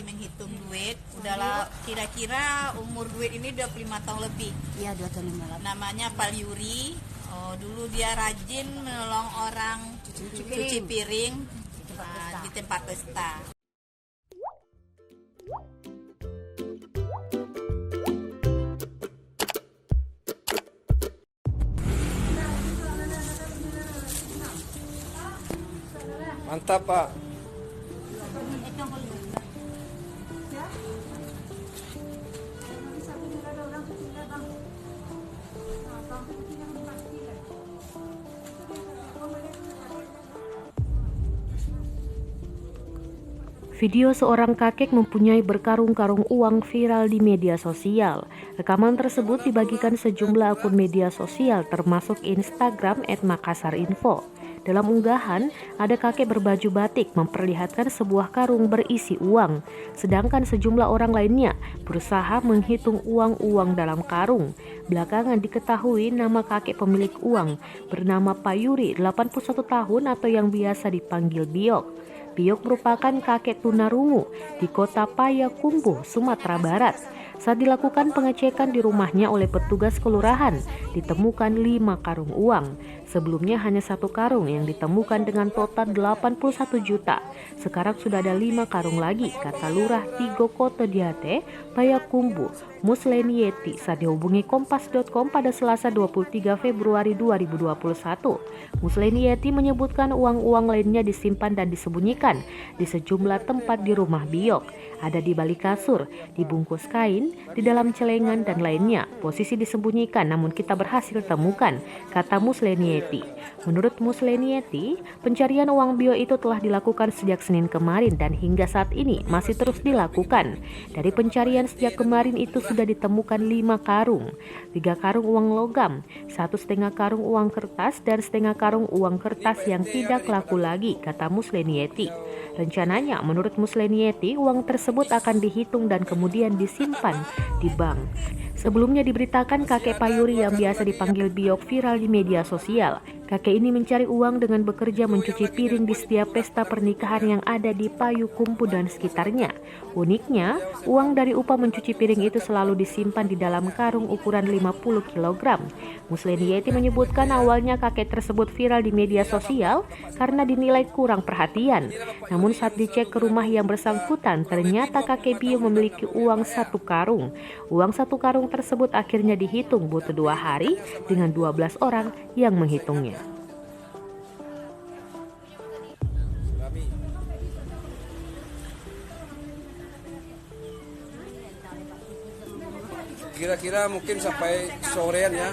menghitung duit. Udahlah, kira-kira umur duit ini 25 tahun lebih. Iya, 25 tahun. Namanya Pak Yuri. Dulu dia rajin menolong orang cuci piring di tempat pesta. Mantap, Pak. Video seorang kakek mempunyai berkarung-karung uang viral di media sosial. Rekaman tersebut dibagikan sejumlah akun media sosial termasuk Instagram @makassarinfo. Dalam unggahan, ada kakek berbaju batik memperlihatkan sebuah karung berisi uang, sedangkan sejumlah orang lainnya berusaha menghitung uang-uang dalam karung. Belakangan diketahui nama kakek pemilik uang bernama Pak Yuri, 81 tahun atau yang biasa dipanggil Biok. Biok merupakan kakek tunarungu di kota Payakumbuh, Sumatera Barat. Saat dilakukan pengecekan di rumahnya oleh petugas kelurahan, ditemukan 5 karung uang. Sebelumnya hanya 1 karung yang ditemukan dengan total 81 juta. Sekarang sudah ada 5 karung lagi, kata Lurah Tigo Koto Diate, Payakumbuh, Musleni Yeti saat dihubungi Kompas.com pada Selasa 23 Februari 2021. Musleni Yeti menyebutkan uang-uang lainnya disimpan dan disembunyikan di sejumlah tempat di rumah Biok. Ada di balik kasur, dibungkus kain, di dalam celengan dan lainnya. Posisi disembunyikan namun kita berhasil temukan, kata Musleni Yeti. Menurut Musleni Yeti, pencarian uang Biok itu telah dilakukan sejak Senin kemarin dan hingga saat ini masih terus dilakukan. Dari pencarian sejak kemarin itu sudah ditemukan 5 karung, 3 karung uang logam, 1,5 karung uang kertas dan setengah karung uang kertas yang tidak laku lagi, kata Musleni Yeti. Rencananya, menurut Musleni Yeti, uang tersebut akan dihitung dan kemudian disimpan di bank. Sebelumnya diberitakan kakek Pak Yuri yang biasa dipanggil Biok viral di media sosial. Kakek ini mencari uang dengan bekerja mencuci piring di setiap pesta pernikahan yang ada di Payakumbuh dan sekitarnya. Uniknya, uang dari upah mencuci piring itu selalu disimpan di dalam karung ukuran 50 kg. Musleni Yeti menyebutkan awalnya kakek tersebut viral di media sosial karena dinilai kurang perhatian. Namun saat dicek ke rumah yang bersangkutan, ternyata kakek Biok memiliki uang 1 karung. Uang 1 karung tersebut akhirnya dihitung butuh 2 hari dengan 12 orang yang menghitungnya. Kira-kira mungkin sampai sorean ya.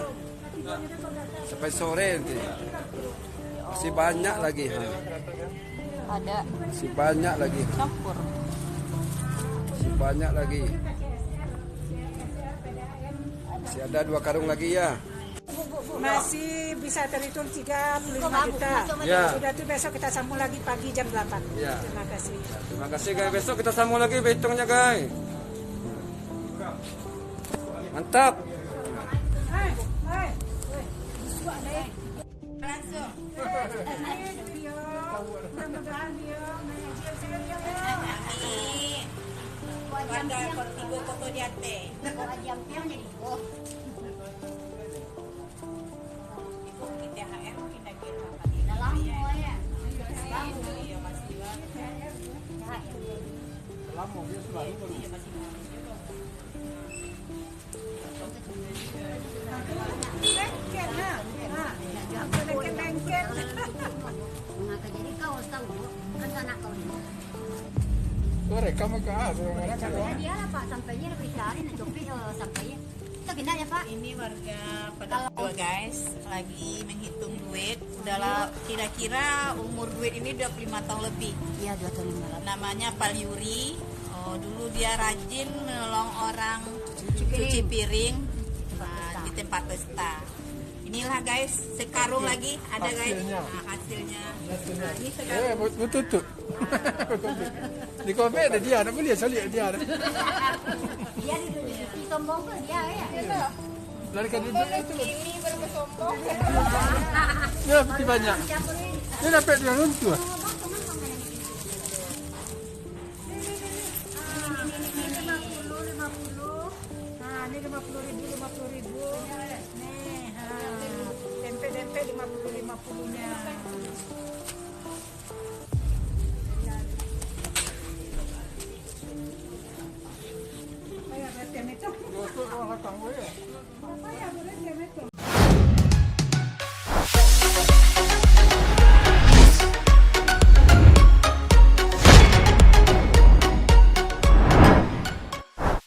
Sampai sore nanti. Masih banyak lagi. Ada Masih banyak lagi. campur. Masih banyak lagi. Masih ada 2 karung lagi ya. Masih bisa terhitung 35 juta. Ya. Sudah tuh besok kita sambung lagi pagi jam 8. Ya. Terima kasih. Terima kasih guys. Besok kita sambung lagi hitungnya guys. Mantap. Langsung. Warga Tigo Koto Diate. THR kita kira Rekam ke Dia lah Pak, sampainya dicari sampainya. Kita pindah ya Pak. Ini warga pada guys lagi menghitung duit. Udahlah, kira-kira umur duit ini 25 tahun lebih. Iya, 25 tahun. Namanya Pak Yuri. Dulu dia rajin menolong orang cuci piring di tempat pesta. Inilah guys, sekarung lagi ada guys. Hasilnya. Nah, ini sekarang. Betul tuh. Di kopi ada dia, apa dia solid dia. Dia di sombong ke dia ya. Larikan dia itu. Ini bersombong. Ya, pasti banyak. Dia dapat dia runtuh. 50.000. Nih, tempe 50-50 nya.